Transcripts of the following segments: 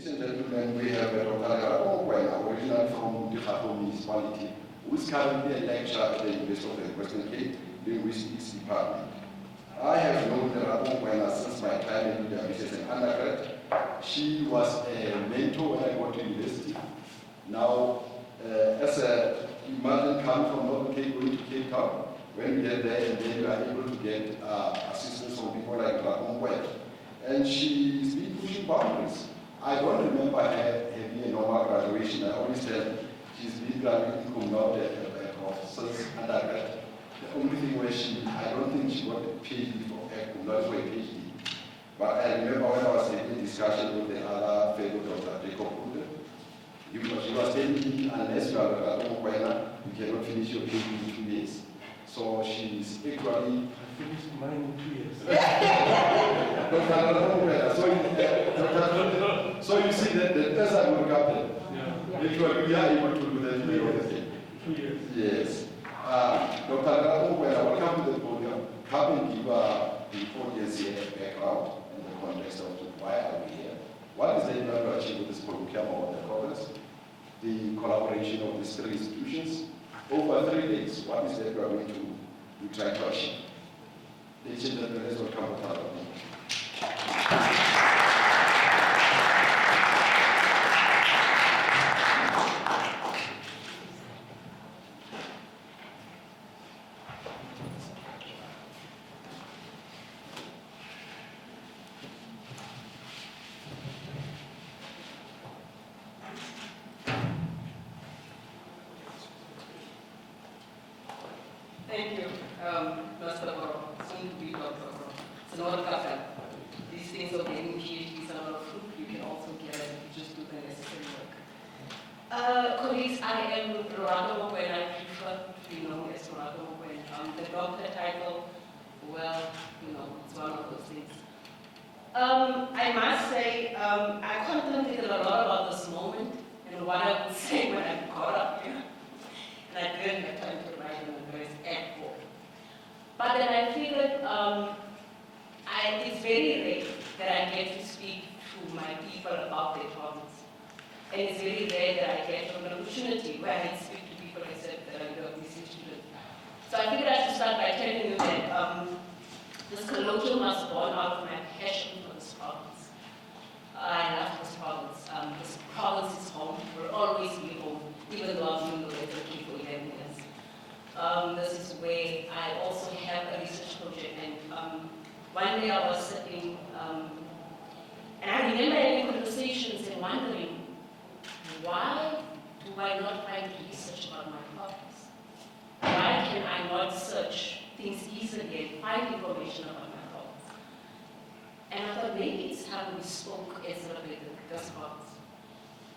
Ladies and gentlemen, we have Dr. Lorato Mokwena, originally from the Gauteng municipality, who is currently a lecturer at the University of the Western Cape, Linguistics Department. I have known Lorato Mokwena since my time in the as an undergrad. She was a mentor when I got to university. Now, as a imagine coming from Northern Cape going to Cape Town, when we get there and then you are able to get assistance from people like Lorato Mokwena. And she's been pushing boundaries. I don't remember her having a normal graduation. I always tell she's been graduating cum laude since undergrad. The only thing where I don't think she got a PhD for a cum laude for a PhD. But I remember when I was having discussion with the other fellow, Dr. Cloete, she was telling me, unless you are Lorato Mokwena, you cannot finish your PhD in 2 years. So she's actually... I finished mine in 2 years. So you see that as I would happen, actually we are able to do that in the 2 years. Yes. Dr. Lorato Mokwena, welcome to the podium. Come and give the audience here a background in the context of why are we here. What is the aim to achieve with this Colloquium or the conference? The collaboration of these three institutions over 3 days. What is that we are going to try to achieve? Ladies and gentlemen, let's welcome Dr. Lorato. Thank you, Mr. Prof. Soon to be Dr. Prof. It's Noord-Kaap. These things of getting PhDs are not fruit. You can also get it if you just do the necessary work. Colleagues, I am Lorato Mokwena. I prefer to be known as Lorato Mokwena. The doctor title, well, it's one of those things. I must say, I contemplated a lot about this moment and what I would say when I got up here. And I didn't have time to write an address at all. But then I figured it's very rare that I get to speak to my people about their problems. And it's very rare that I get an opportunity where I speak to people except that I'm a music student. So I figured I should start by telling you that this colloquium was born out of my passion for this province. I love this province. This province is home, will always be home, even though I've been away for 11 years. This is where I also have a research project, and one day I was sitting, and I remember having conversations and wondering, why do I not find research about my province? Why can I not search things easily and find information about my province? And I thought maybe it's time we spoke as a bit of this province.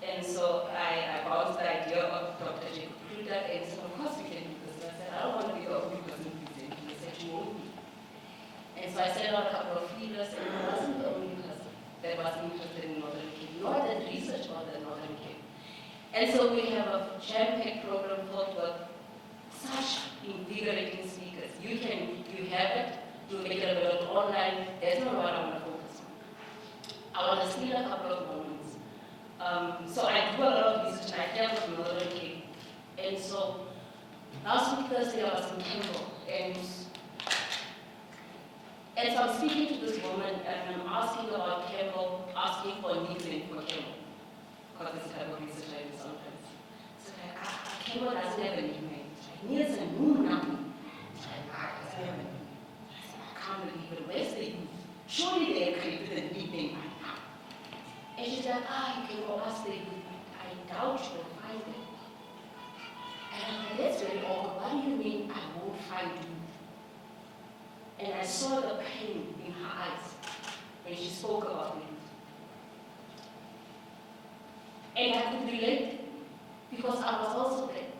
And so I bounced the idea of Dr. Jacques and said, of course we can do this. And I said, I don't want to be the only person presenting. He said, you won't be. And so I sent out a couple of feelers, and I wasn't the only person that was interested in Northern Cape, nor did research about the Northern Cape. And so we have a jam-packed program filled with such invigorating speakers. You have it, you make it available online. That's not what I want to focus on. I want to steal a couple of moments. So I do a lot of research, and I dealt with Northern Cape. And so last week Thursday I was in Campbell, and so I'm speaking to this woman, and I'm asking about Campbell, asking for a nickname for Campbell, because this type of research I do sometimes. So Campbell doesn't have a nickname. He has a new name. I can't believe it. Where's the youth? Surely they created a nickname by now. And she's like, you can go ask the youth. I doubt you will find them. And I'm like, that's very awkward. What do you mean I won't find you? And I saw the pain in her eyes when she spoke about me. And I could relate because I was also there.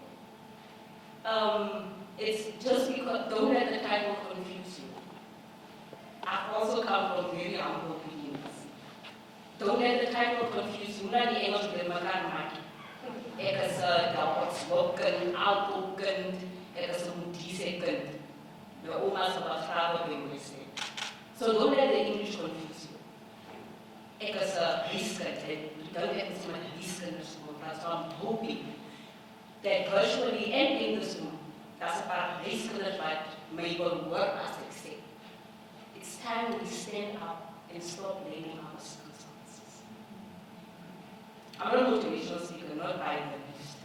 It's just because, don't let the title confuse you. I've also come from very humble beginnings. Don't let the title confuse you. Not the English with Makanmaki. Ek is outspoken, outspoken, ek is multi-second. The omas of our father being so don't let the English confuse you. Ek is risket, don't have as much listeners, so I'm hoping that virtually and in this room, that's about listeners that may well work as they say. It's time we stand up and stop blaming our circumstances. I'm not a motivational speaker, not by the list.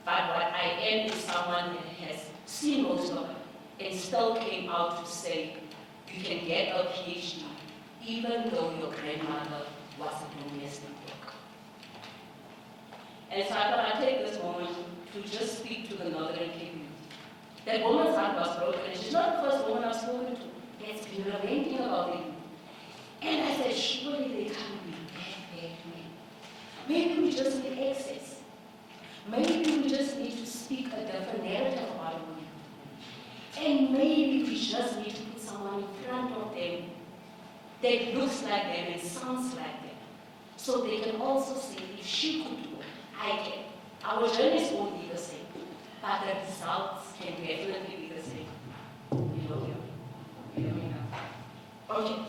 But what I am is someone that has seen most of it and still came out to say, you can get a PhD even though your grandmother was a domestic worker. And so I thought I'd take this moment to just speak to the Northern Cape youth. That woman's heart was broken, and she's not the first woman I've spoken to that's been lamenting about the youth. And I said, surely they can't be bad men. Maybe we just need access. Maybe we just need to speak a different narrative about women. And maybe we just need to put someone in front of them that looks like them and sounds like them. So they can also say, if she could do it, I can. Our journeys won't be the same, but the results can definitely be the same. Okay.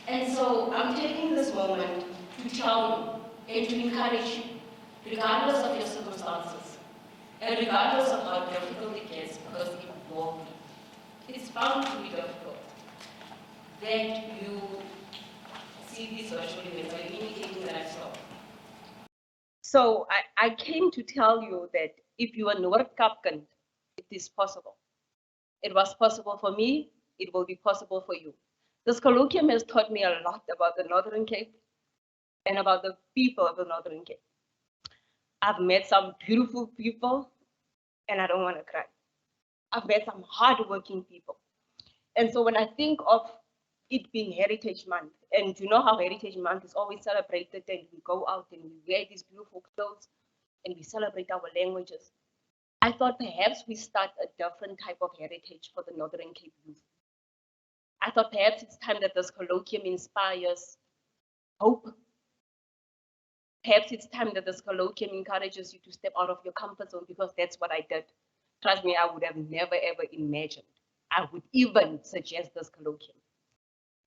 And so I'm taking this moment to tell you and to encourage you, regardless of your circumstances, and regardless of how difficult it gets, because it will be. It's bound to be difficult. That you see these social events, are you indicating that I saw? So I came to tell you that if you are Noord-Kaap kind, it is possible. It was possible for me, it will be possible for you. This colloquium has taught me a lot about the Northern Cape and about the people of the Northern Cape. I've met some beautiful people and I don't want to cry. I've met some hardworking people. And so when I think of it being Heritage Month, and you know how Heritage Month is always celebrated, and we go out and we wear these beautiful clothes and we celebrate our languages, I thought perhaps we start a different type of heritage for the Northern Cape youth. I thought perhaps it's time that this colloquium inspires hope. Perhaps it's time that this colloquium encourages you to step out of your comfort zone, because that's what I did. Trust me, I would have never ever imagined I would even suggest this colloquium.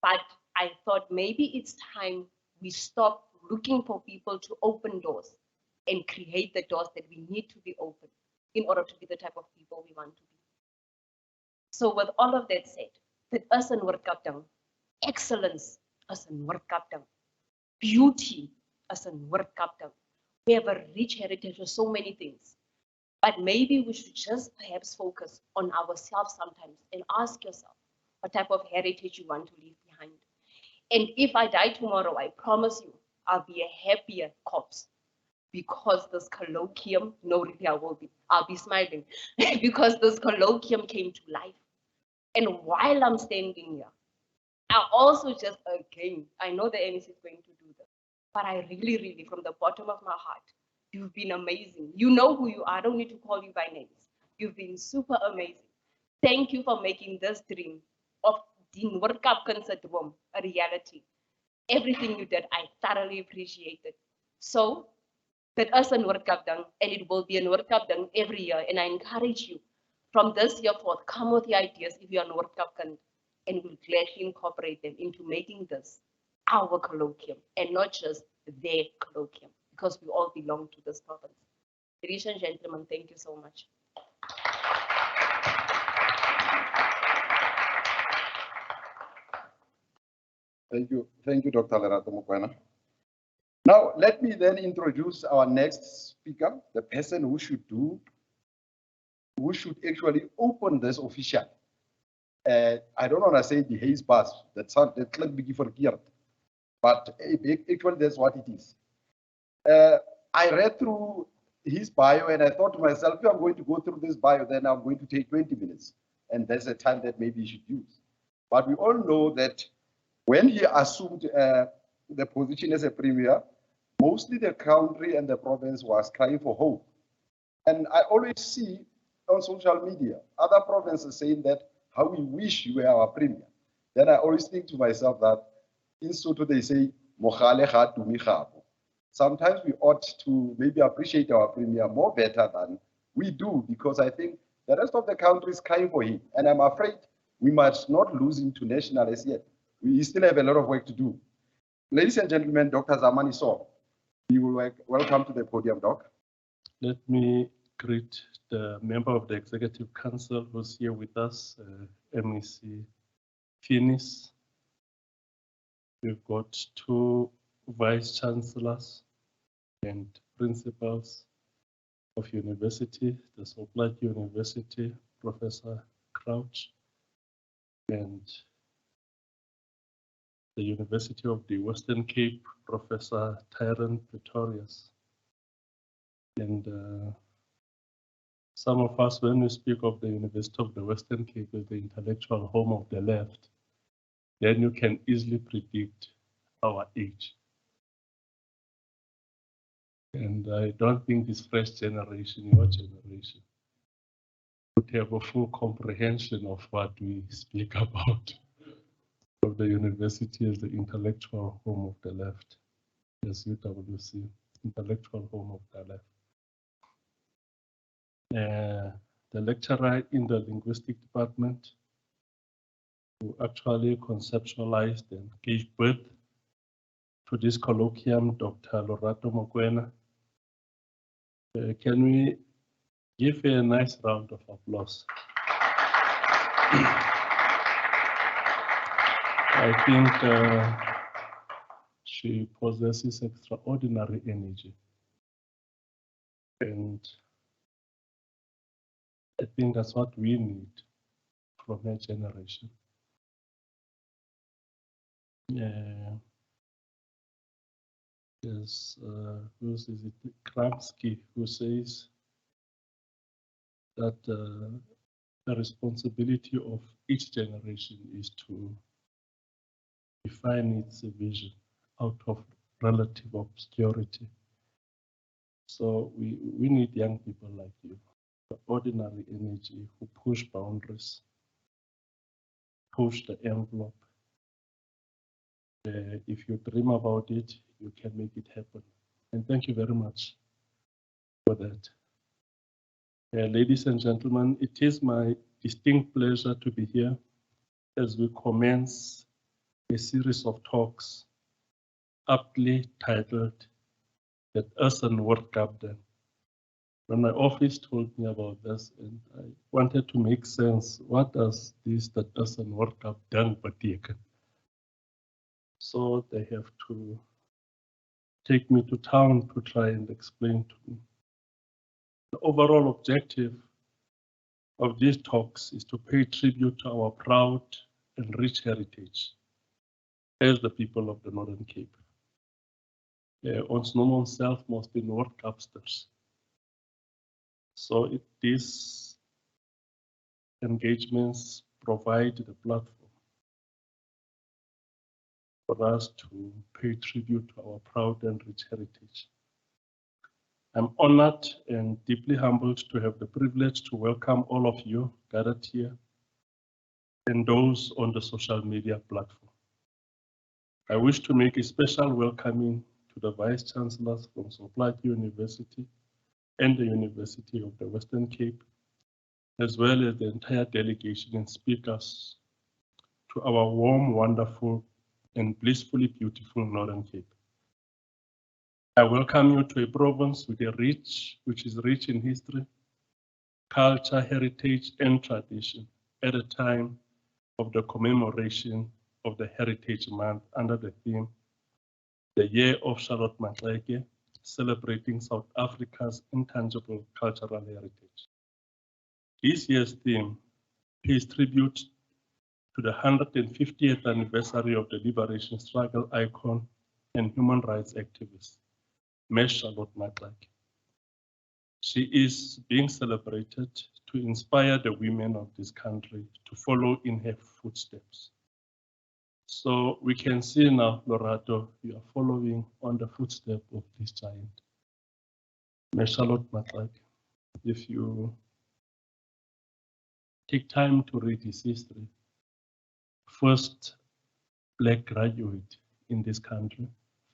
But I thought maybe it's time we stop looking for people to open doors and create the doors that we need to be open in order to be the type of people we want to be. So with all of that said, that us in Noord-Kaap, excellence as in Noord-Kaap, beauty as in Noord-Kaap, we have a rich heritage of so many things. But maybe we should just perhaps focus on ourselves sometimes and ask yourself what type of heritage you want to leave behind. And if I die tomorrow, I promise you, I'll be a happier corpse, because this colloquium, no, really I will be, I'll be smiling, because this colloquium came to life. And while I'm standing here, I also just, again, I know the MEC is going to do this, but I really, really, from the bottom of my heart, you've been amazing. You know who you are. I don't need to call you by names. You've been super amazing. Thank you for making this dream of the Noord-Kaap syndrome a reality. Everything you did, I thoroughly appreciated. So, that us a Noord-Kaap, and it will be a Noord-Kaap every year. And I encourage you, from this year forth, come with the ideas if you are Noord-Kaap, and we'll gladly incorporate them into making this our colloquium and not just their colloquium, because we all belong to this province. Ladies and gentlemen, thank you so much. Thank you, Dr. Lorato Mokwena. Now, let me then introduce our next speaker, the person who should actually open this official. I don't want to say the haze bus, that's like big for here, but actually that's what it is. I read through his bio and I thought to myself, if I'm going to go through this bio, then I'm going to take 20 minutes. And that's the time that maybe you should use. But we all know that when he assumed the position as a premier, mostly the country and the province was crying for hope. And I always see on social media, other provinces saying that how we wish you were our premier. Then I always think to myself that in Soto they say, Mokhale ga tumi gabo. Sometimes we ought to maybe appreciate our premier more better than we do, because I think the rest of the country is crying for him. And I'm afraid we must not lose him to national as yet. We still have a lot of work to do. Ladies and gentlemen, Dr. Zamani Saul. You will welcome to the podium, Doc. Let me greet the member of the Executive Council who's here with us, MEC Fienies. We've got two vice chancellors and principals of university, the Sol Plaatje University, Professor Crouch, and the University of the Western Cape, Professor Tyrone Pretorius. And some of us, when we speak of the University of the Western Cape as the intellectual home of the left, then you can easily predict our age. And I don't think this fresh generation, your generation, would have a full comprehension of what we speak about of the university as the intellectual home of the left, as UWC, intellectual home of the left. The lecturer in the linguistic department who actually conceptualized and gave birth to this colloquium, Dr. Lorato Mokwena. Can we give her a nice round of applause? I think she possesses extraordinary energy. And I think that's what we need from her generation. There's who is it? Kramsky, who says that the responsibility of each generation is to define its vision out of relative obscurity. So we need young people like you, the ordinary energy who push boundaries, push the envelope. If you dream about it, you can make it happen. And thank you very much for that. Ladies and gentlemen, it is my distinct pleasure to be here as we commence a series of talks aptly titled "That Earthen World Captain." When my office told me about this, and I wanted to make sense, what does this "That Earthen World Captain" beteken? So they have to take me to town to try and explain to me. The overall objective of these talks is to pay tribute to our proud and rich heritage as the people of the Northern Cape. Ons noem onsself mos die Noord-Kaapsters. So these engagements provide the platform for us to pay tribute to our proud and rich heritage. I'm honored and deeply humbled to have the privilege to welcome all of you gathered here and those on the social media platform. I wish to make a special welcoming to the Vice Chancellors from Sol Plaatje University and the University of the Western Cape, as well as the entire delegation and speakers to our warm, wonderful, and blissfully beautiful Northern Cape. I welcome you to a province with which is rich in history, culture, heritage, and tradition at a time of the commemoration of the Heritage Month under the theme, the Year of Charlotte Maxeke, celebrating South Africa's intangible cultural heritage. This year's theme pays tribute to the 150th anniversary of the liberation struggle icon and human rights activist, Ms. Charlotte Maxeke. She is being celebrated to inspire the women of this country to follow in her footsteps. So we can see now, Lorato, you are following on the footsteps of this giant, Ms. Charlotte Maxeke. If you take time to read his history, first Black graduate in this country,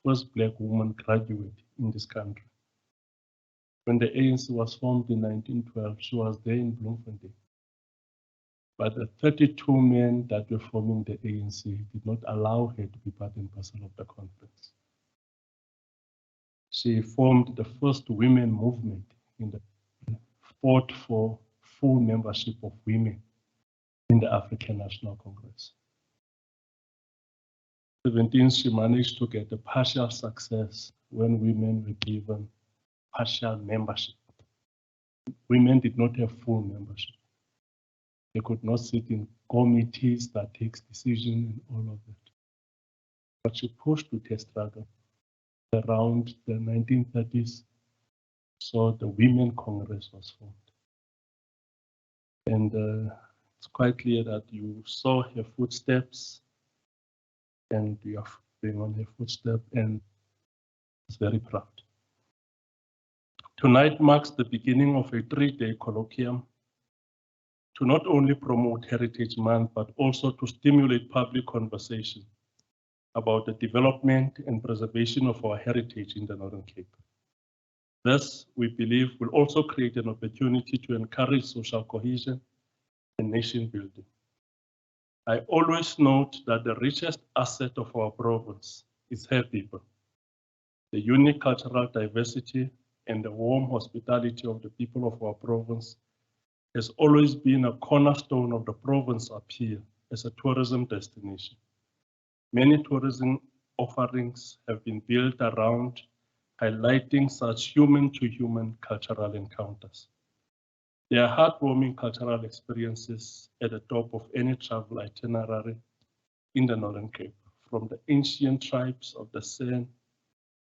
first Black woman graduate in this country. When the ANC was formed in 1912, she was there in Bloemfontein. But the 32 men that were forming the ANC did not allow her to be part and parcel of the conference. She formed the first women movement in the fought for full membership of women in the African National Congress. 17, she managed to get a partial success when women were given partial membership. Women did not have full membership. They could not sit in committees that takes decisions and all of that. But she pushed with her struggle. Around the 1930s, so the Women Congress was formed. And it's quite clear that you saw her footsteps and you are being on her footsteps, and it's very proud. Tonight marks the beginning of a 3-day colloquium to not only promote Heritage Month, but also to stimulate public conversation about the development and preservation of our heritage in the Northern Cape. This, we believe, will also create an opportunity to encourage social cohesion and nation building. I always note that the richest asset of our province is her people. The unique cultural diversity and the warm hospitality of the people of our province has always been a cornerstone of the province appeal as a tourism destination. Many tourism offerings have been built around highlighting such human-to-human cultural encounters. There are heartwarming cultural experiences at the top of any travel itinerary in the Northern Cape, from the ancient tribes of the San,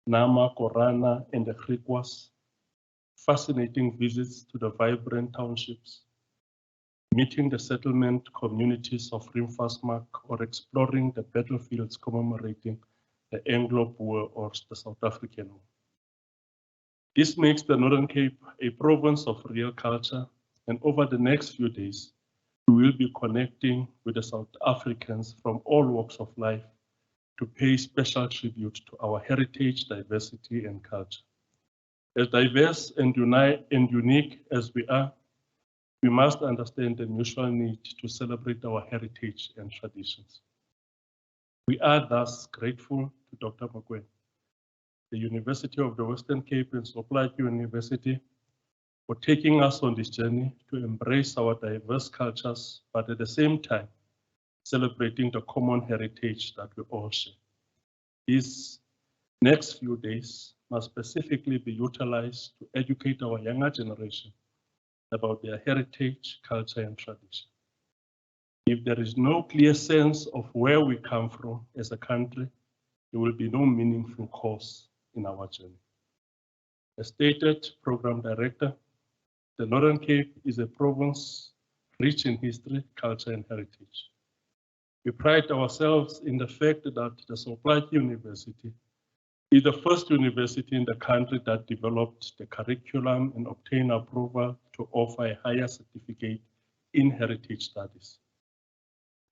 Nama, Korana, and the Griquas, fascinating visits to the vibrant townships, meeting the settlement communities of Rimfasmark, or exploring the battlefields commemorating the Anglo-Boer or the South African War. This makes the Northern Cape a province of real culture, and over the next few days, we will be connecting with the South Africans from all walks of life to pay special tribute to our heritage, diversity, and culture. As diverse and unique as we are, we must understand the mutual need to celebrate our heritage and traditions. We are thus grateful to Dr. Mokwena, the University of the Western Cape and Sol Plaatje University, for taking us on this journey to embrace our diverse cultures, but at the same time, celebrating the common heritage that we all share. These next few days must specifically be utilized to educate our younger generation about their heritage, culture, and tradition. If there is no clear sense of where we come from as a country, there will be no meaningful course in our journey. As stated, Program Director, the Northern Cape is a province rich in history, culture, and heritage. We pride ourselves in the fact that the Sol Plaatje University is the first university in the country that developed the curriculum and obtained approval to offer a higher certificate in heritage studies.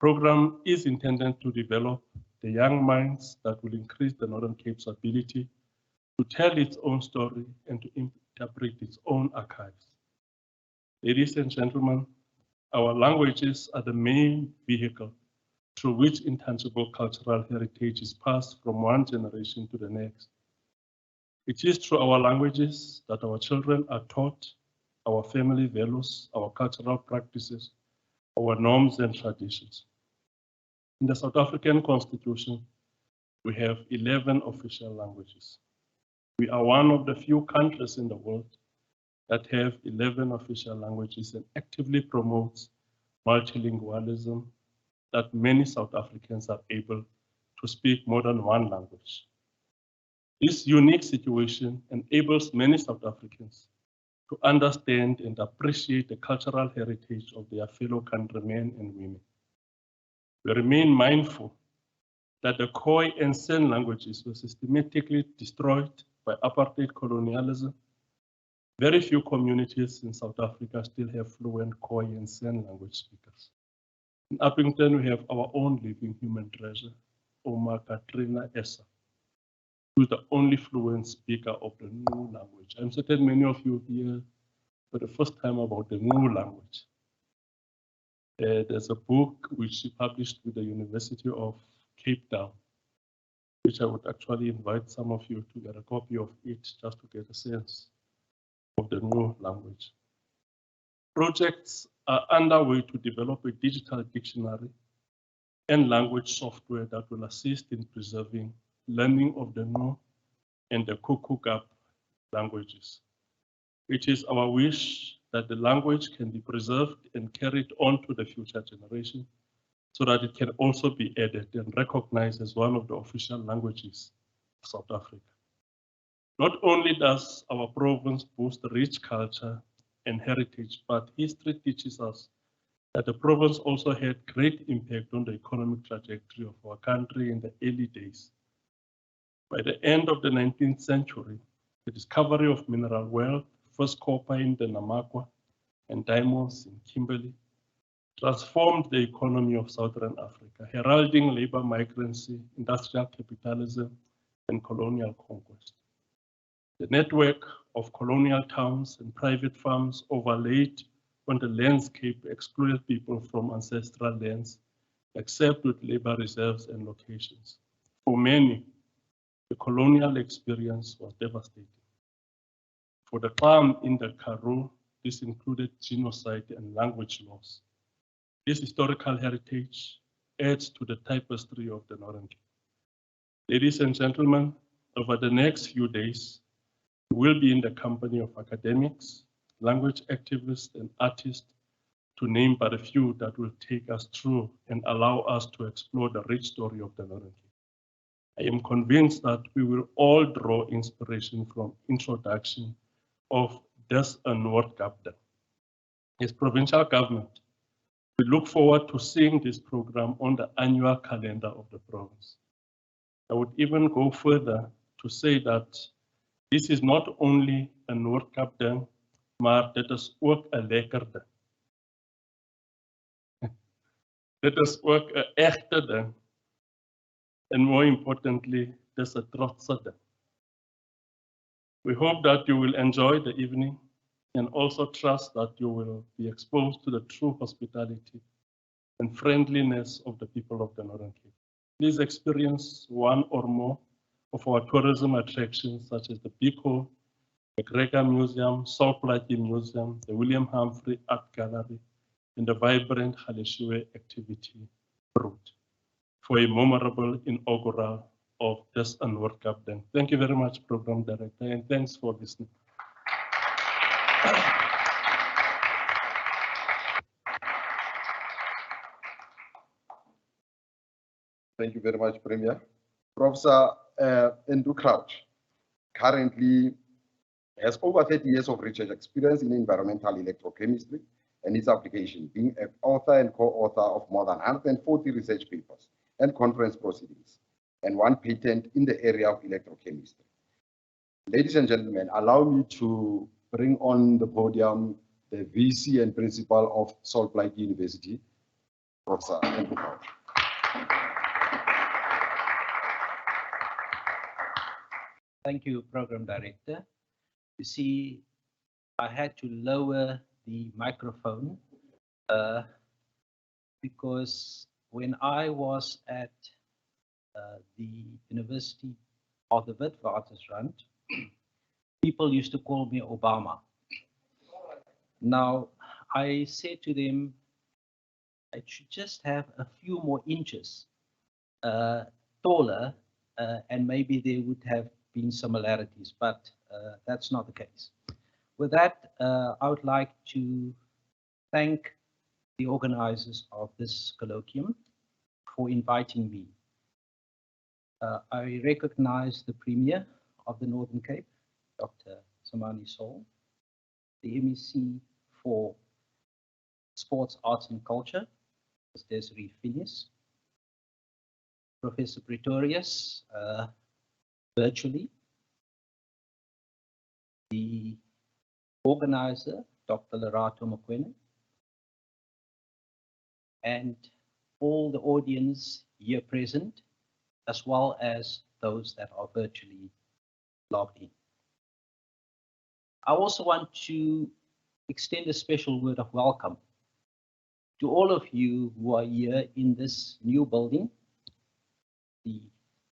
The program is intended to develop the young minds that will increase the Northern Cape's ability to tell its own story and to interpret its own archives. Ladies and gentlemen, our languages are the main vehicle through which intangible cultural heritage is passed from one generation to the next. It is through our languages that our children are taught our family values, our cultural practices, our norms and traditions. In the South African Constitution, we have 11 official languages. We are one of the few countries in the world that have 11 official languages and actively promotes multilingualism, that many South Africans are able to speak more than one language. This unique situation enables many South Africans to understand and appreciate the cultural heritage of their fellow countrymen and women. We remain mindful that the Khoi and San languages were systematically destroyed by apartheid colonialism. Very few communities in South Africa still have fluent Khoi and San language speakers. In Uppington, we have our own living human treasure, Oma Katrina Essa, who is the only fluent speaker of the Ngu language. I'm certain many of you hear for the first time about the Ngu language. There's a book which she published with the University of Cape Town, which I would actually invite some of you to get a copy of it just to get a sense of the new language. Projects are underway to develop a digital dictionary and language software that will assist in preserving learning of the new and the Kuku-Gap languages. It is our wish that the language can be preserved and carried on to the future generation so that it can also be added and recognized as one of the official languages of South Africa. Not only does our province boast rich culture and heritage, but history teaches us that the province also had great impact on the economic trajectory of our country in the early days. By the end of the 19th century, the discovery of mineral wealth, first copper in the Namakwa and diamonds in Kimberley, transformed the economy of Southern Africa, heralding labor migrancy, industrial capitalism, and colonial conquest. The network of colonial towns and private farms overlaid on the landscape excluded people from ancestral lands, except with labor reserves and locations. For many, the colonial experience was devastating. For the farm in the Karoo, this included genocide and language loss. This historical heritage adds to the tapestry of the Northern Cape. Ladies and gentlemen, over the next few days, we will be in the company of academics, language activists, and artists, to name but a few that will take us through and allow us to explore the rich story of the Northern Cape. I am convinced that we will all draw inspiration from introduction of Dis Noord-Kaap. As provincial government, we look forward to seeing this program on the annual calendar of the province. I would even go further to say that this is not only a Noord-Kaap ding, maar dit is ook 'n lekker ding. Dit is ook 'n egte ding. And more importantly, dis 'n trotse ding. We hope that you will enjoy the evening and also trust that you will be exposed to the true hospitality and friendliness of the people of the Northern Cape. Please experience one or more of our tourism attractions such as the Biko, the Gregor Museum, Sol Plaatje Museum, the William Humphrey Art Gallery, and the vibrant Haleshiwe activity route for a memorable inaugural of Dis Noord-Kaap. Thank you very much, Program Director, and thanks for listening. Thank you very much, Premier. Professor Andrew Crouch currently has over 30 years of research experience in environmental electrochemistry and its application, being an author and co-author of more than 140 research papers and conference proceedings, and one patent in the area of electrochemistry. Ladies and gentlemen, allow me to bring on the podium the VC and Principal of Sol Plaatje University, Professor Andrew Crouch. Thank you, Program Director. You see, I had to lower the microphone because when I was at the University of the Witwatersrand, people used to call me Obama. Now, I said to them, I should just have a few more inches taller, and maybe there would have been similarities, but that's not the case. With that, I would like to thank the organizers of this colloquium for inviting me. I recognize the Premier of the Northern Cape, Dr. Zamani Saul, the MEC for Sports, Arts and Culture, MEC Desery Fienies, Professor Pretorius, virtually, the organizer, Dr. Lorato Mokwena, and all the audience here present, as well as those that are virtually logged in. I also want to extend a special word of welcome to all of you who are here in this new building, the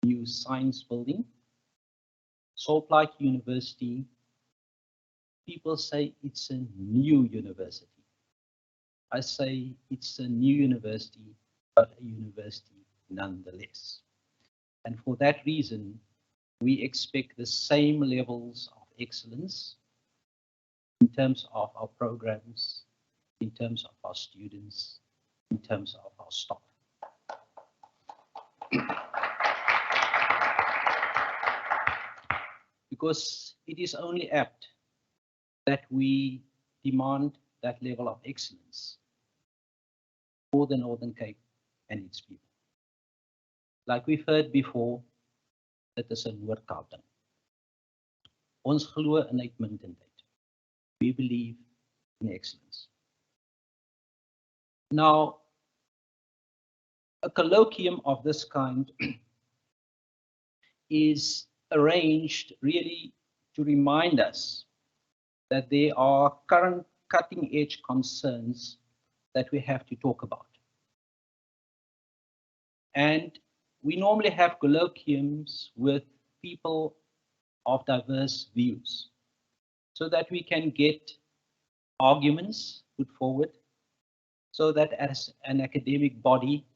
new science building. Sol Plaatje University, people say it's a new university. I say it's a new university, but a university nonetheless. And for that reason, we expect the same levels of excellence in terms of our programs, in terms of our students, in terms of our staff. Because it is only apt that we demand that level of excellence for the Northern Cape and its people. Like we've heard before, dit is 'n Noord-Kaap ding. Ons glo in uitmuntendheid. We believe in excellence. Now, a colloquium of this kind is arranged really to remind us that there are current cutting-edge concerns that we have to talk about. And we normally have colloquiums with people of diverse views so that we can get arguments put forward, so that as an academic body,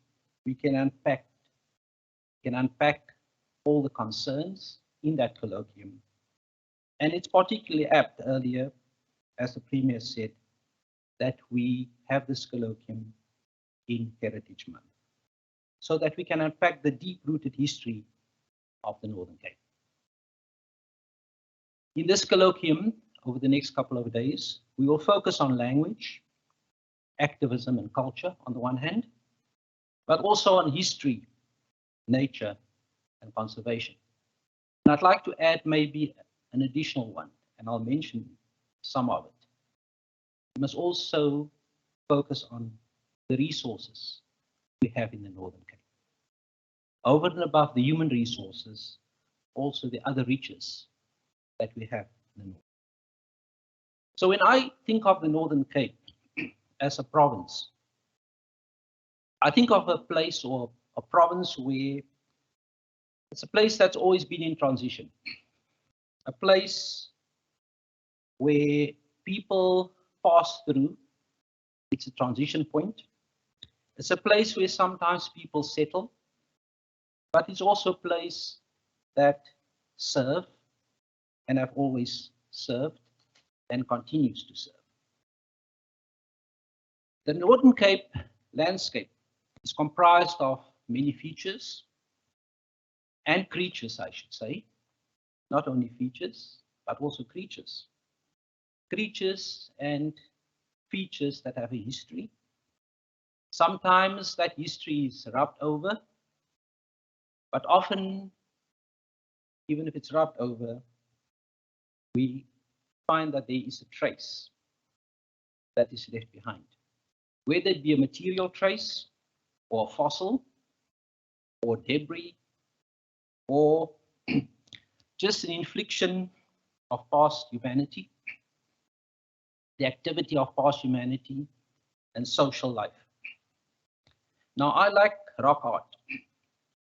we can unpack all the concerns in that colloquium. And it's particularly apt earlier, as the Premier said, that we have this colloquium in Heritage Month, so that we can unpack the deep-rooted history of the Northern Cape. In this colloquium, over the next couple of days, we will focus on language, activism and culture on the one hand, but also on history, nature and conservation. And I'd like to add maybe an additional one, and I'll mention some of it. We must also focus on the resources we have in the Northern Cape. Over and above the human resources, also the other riches that we have in the North. So when I think of the Northern Cape as a province, I think of a place or a province where it's a place that's always been in transition. A place where people pass through. It's a transition point. It's a place where sometimes people settle, but it's also a place that serve and have always served and continues to serve. The Northern Cape landscape is comprised of many features and creatures, I should say. Not only features, but also creatures. Creatures and features that have a history. Sometimes that history is rubbed over, but often, even if it's rubbed over, we find that there is a trace that is left behind. Whether it be a material trace, or a fossil, or debris, or just an infliction of past humanity, the activity of past humanity and social life. Now, I like rock art,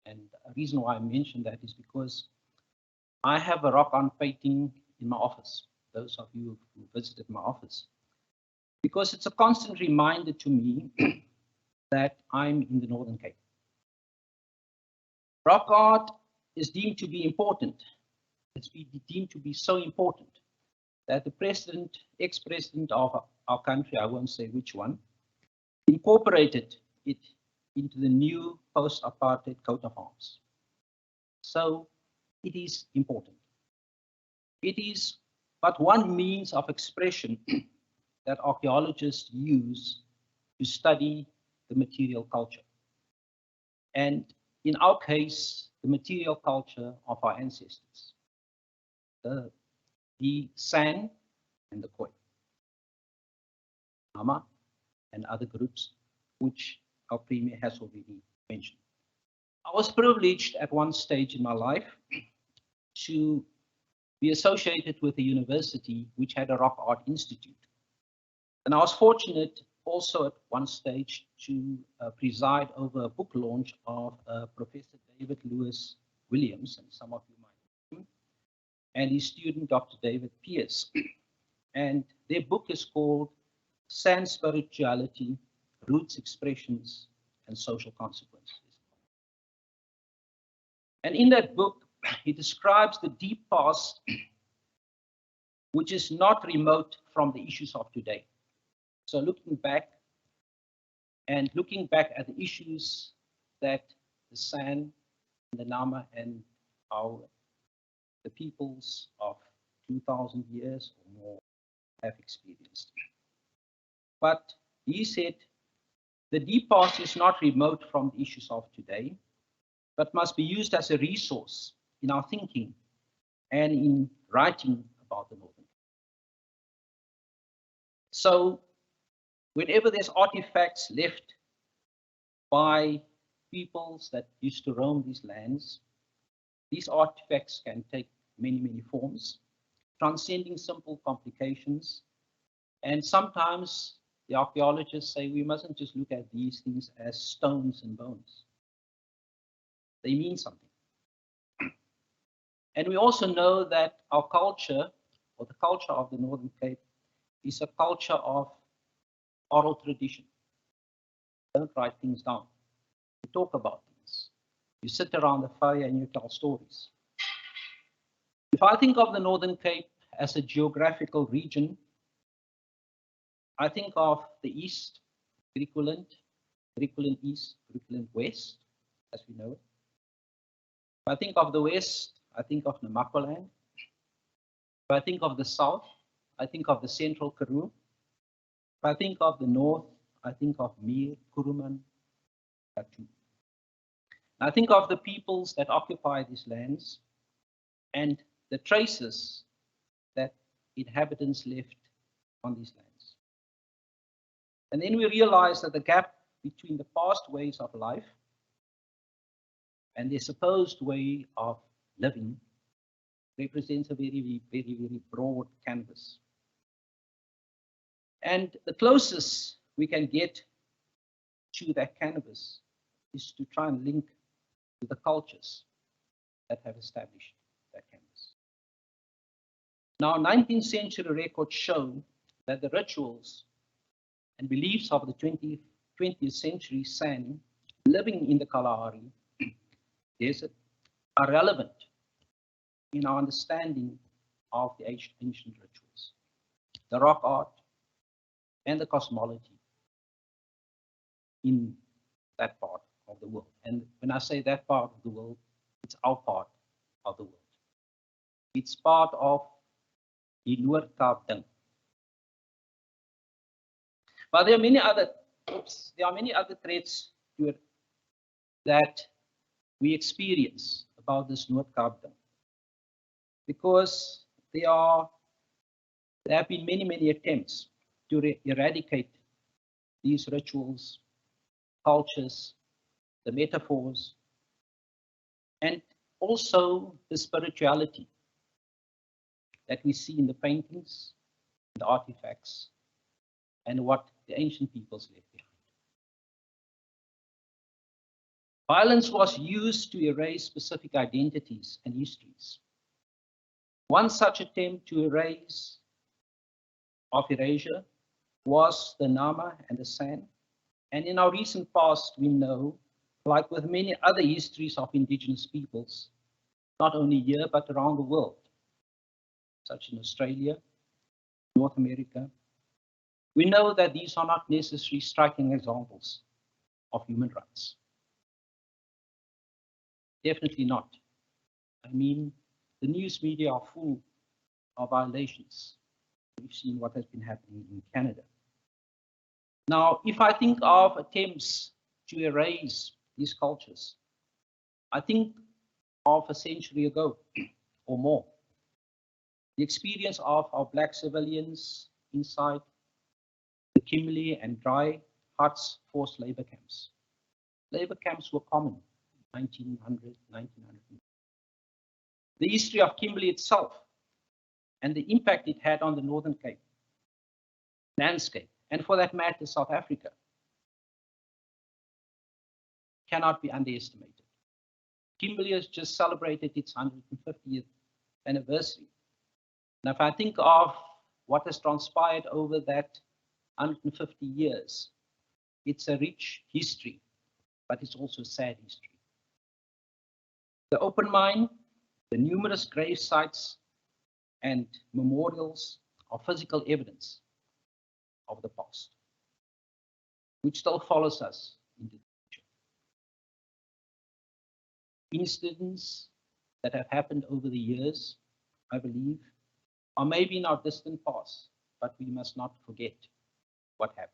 and the reason why I mention that is because I have a rock art painting in my office, those of you who visited my office, because it's a constant reminder to me that I'm in the Northern Cape. Rock art is deemed to be important. It's deemed to be so important that the president, ex-president of our country, I won't say which one, incorporated it into the new post-apartheid coat of arms. So it is important. It is but one means of expression that archaeologists use to study the material culture. And in our case, the material culture of our ancestors, the San and the Khoi, Nama and other groups, which our Premier has already mentioned. I was privileged at one stage in my life to be associated with a university which had a rock art institute. And I was fortunate also at one stage to preside over a book launch of Professor David Lewis Williams, and some of you might know him, and his student, Dr. David Pierce. And their book is called Sand Spirituality, Roots, Expressions, and Social Consequences. And in that book, he describes the deep past, which is not remote from the issues of today. So looking back at the issues that the San, the Nama, and the peoples of 2,000 years or more have experienced. But he said, the deep past is not remote from the issues of today, but must be used as a resource in our thinking and in writing about the Northern Cape. So whenever there's artifacts left by peoples that used to roam these lands, these artifacts can take many, many forms, transcending simple complications. And sometimes the archaeologists say we mustn't just look at these things as stones and bones. They mean something. And we also know that our culture, or the culture of the Northern Cape, is a culture of oral tradition. Don't write things down. You talk about things. You sit around the fire and you tell stories. If I think of the Northern Cape as a geographical region, I think of the East, Griqualand East, Griqualand West, as we know it. If I think of the West, I think of Namaqualand. If I think of the South, I think of the Central Karoo. If I think of the North, I think of Meer, Kuruman, Katu. I think of the peoples that occupy these lands and the traces that inhabitants left on these lands. And then we realize that the gap between the past ways of life and their supposed way of living represents a very, very, very broad canvas. And the closest we can get to that canvas is to try and link to the cultures that have established that canvas. Now, 19th century records show that the rituals and beliefs of the 20th century San living in the Kalahari desert are relevant in our understanding of the ancient rituals, the rock art, and the cosmology in that part of the world. And when I say that part of the world, it's our part of the world. It's part of the Noord-Kaap thing. But there are many other threats to it that we experience about this Noord-Kaap thing, because there have been many attempts to eradicate these rituals, cultures, the metaphors, and also the spirituality that we see in the paintings, the artifacts, and what the ancient peoples left behind. Violence was used to erase specific identities and histories. One such attempt to erasure was the Nama and the San. And in our recent past, we know, like with many other histories of indigenous peoples, not only here, but around the world, such in Australia, North America, we know that these are not necessarily striking examples of human rights. Definitely not. I mean, the news media are full of violations. We've seen what has been happening in Canada. Now, if I think of attempts to erase these cultures, I think of a century ago or more. The experience of our black civilians inside the Kimberley and Dry Huts forced labor camps. Labor camps were common in 1900, 1900. The history of Kimberley itself and the impact it had on the Northern Cape landscape, and for that matter, South Africa, cannot be underestimated. Kimberley has just celebrated its 150th anniversary. And if I think of what has transpired over that 150 years, it's a rich history, but it's also a sad history. The open mine, the numerous grave sites and memorials are physical evidence of the past, which still follows us into the future. Incidents that have happened over the years, I believe, are maybe in our distant past, but we must not forget what happened.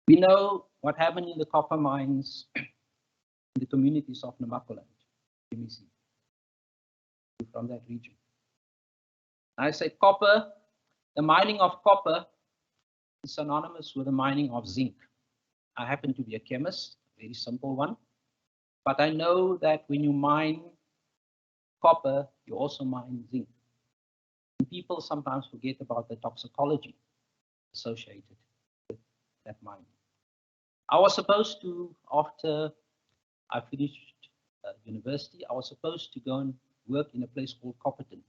We know what happened in the copper mines in the communities of Namakoland, MEC, from that region. I say copper, the mining of copper is synonymous with the mining of zinc. I happen to be a chemist, a very simple one, but I know that when you mine copper, you also mine zinc. And people sometimes forget about the toxicology associated with that mining. I was supposed to, after I finished university, I was supposed to go and work in a place called Copperton,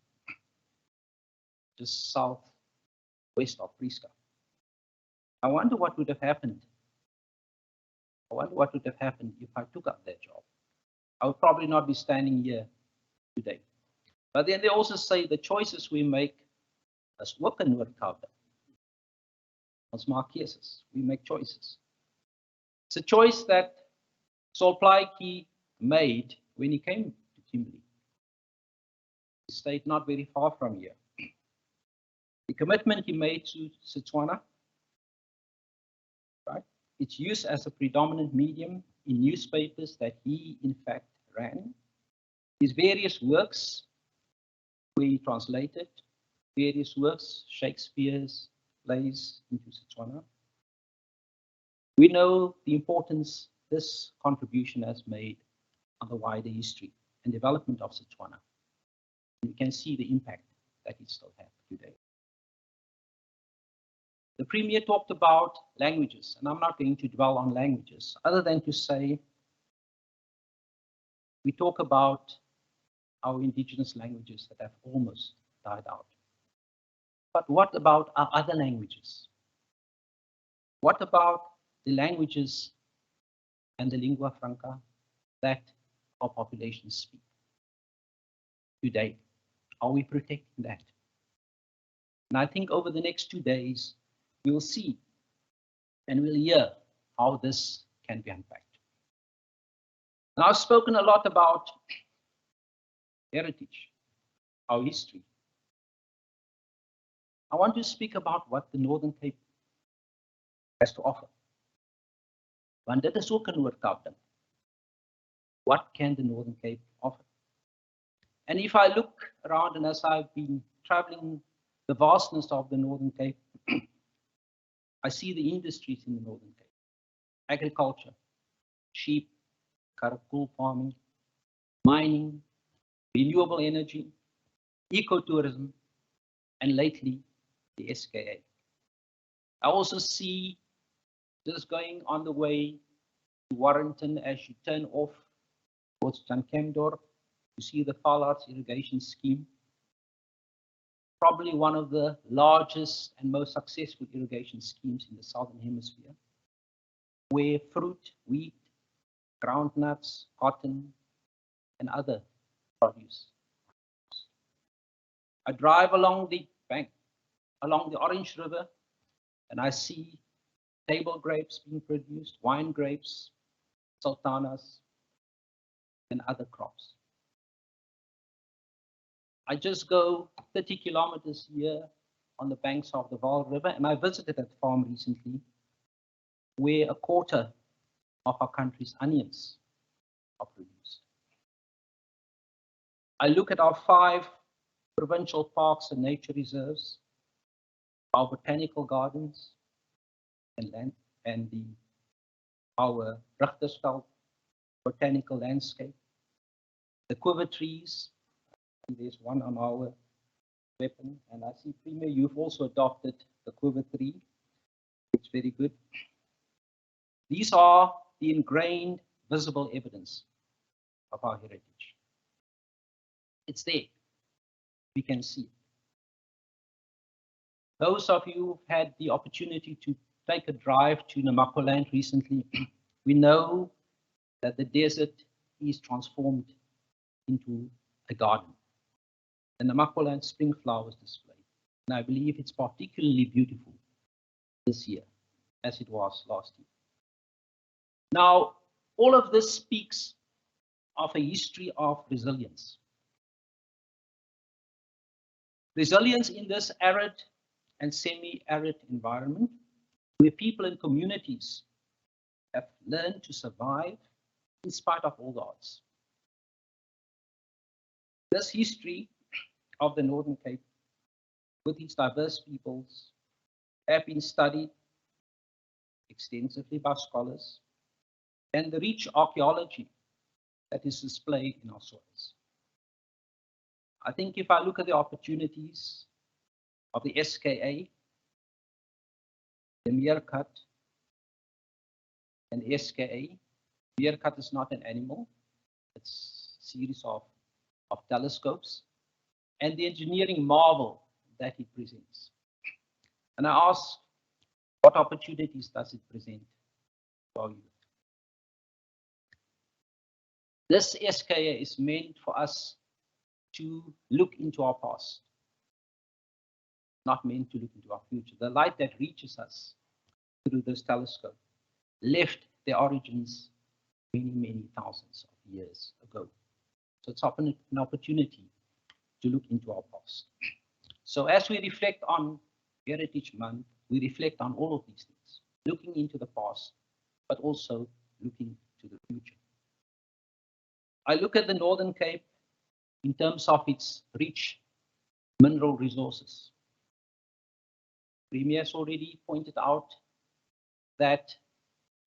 just southwest of Prieska. I wonder what would have happened. I wonder what would have happened if I took up that job. I would probably not be standing here today. But then they also say the choices we make as ook in Noord-Kaap. Ons maak keuses. We make choices. It's a choice that Sol Plaatje made when he came to Kimberley. He stayed not very far from here. The commitment he made to Setswana, right? Its use as a predominant medium in newspapers that he, in fact, ran. His various works, where he translated various works, Shakespeare's plays into Setswana. We know the importance this contribution has made on the wider history and development of Setswana. And we can see the impact that it still has today. The Premier talked about languages, and I'm not going to dwell on languages, other than to say we talk about our indigenous languages that have almost died out. But what about our other languages? What about the languages and the lingua franca that our populations speak today? Are we protecting that? And I think over the next 2 days, we'll see and we'll hear how this can be unpacked. And I've spoken a lot about heritage, our history. I want to speak about what the Northern Cape has to offer. Want dit is ook 'n Noord-Kaap ding. What can the Northern Cape offer? And if I look around, and as I've been traveling the vastness of the Northern Cape, I see the industries in the Northern Cape. Agriculture, sheep, karakul farming, mining, renewable energy, ecotourism, and lately the SKA. I also see this going on the way to Warrington as you turn off towards Jankemdorp. You see the Fallards irrigation scheme. Probably one of the largest and most successful irrigation schemes in the Southern Hemisphere, where fruit, wheat, groundnuts, cotton, and other produce. I drive along the bank, along the Orange River, and I see table grapes being produced, wine grapes, sultanas, and other crops. I just go 30 kilometers here on the banks of the Vaal River, and I visited that farm recently, where 1/4 of our country's onions are produced. I look at our 5 provincial parks and nature reserves, our botanical gardens and land, and our Richtersveld botanical landscape, the quiver trees. There's one on our weapon, and I see, Premier, you've also adopted the quiver tree. It's very good. These are the ingrained visible evidence of our heritage. It's there. We can see it. Those of you who've had the opportunity to take a drive to Namaqualand recently, we know that the desert is transformed into a garden. The Namaqualand spring flowers displayed. And I believe it's particularly beautiful this year, as it was last year. Now, all of this speaks of a history of resilience. Resilience in this arid and semi-arid environment, where people and communities have learned to survive in spite of all the odds. This history of the Northern Cape, with its diverse peoples, have been studied extensively by scholars, and the rich archaeology that is displayed in our soils. I think if I look at the opportunities of the SKA, the meerkat, and the SKA, meerkat is not an animal, it's a series of telescopes, and the engineering marvel that it presents. And I ask, what opportunities does it present for our youth? This SKA is meant for us to look into our past, not meant to look into our future. The light that reaches us through this telescope left their origins many, many thousands of years ago. So it's an opportunity to look into our past. So as we reflect on Heritage Month, we reflect on all of these things, looking into the past, but also looking to the future. I look at the Northern Cape in terms of its rich mineral resources. Premier has already pointed out that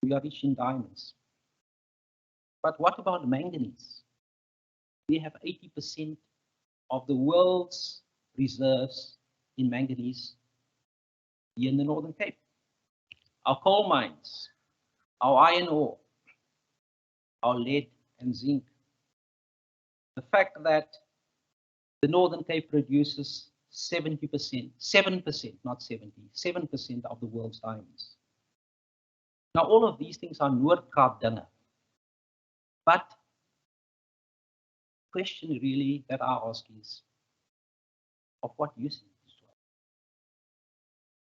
we are rich in diamonds. But what about manganese? We have 80% of the world's reserves in manganese here in the Northern Cape. Our coal mines, our iron ore, our lead and zinc. The fact that the Northern Cape produces 70%, 7%, not 70, 7% of the world's diamonds. Now, all of these things are Noord-Kaap dinge. But the question really that I ask is, of what use is this to us?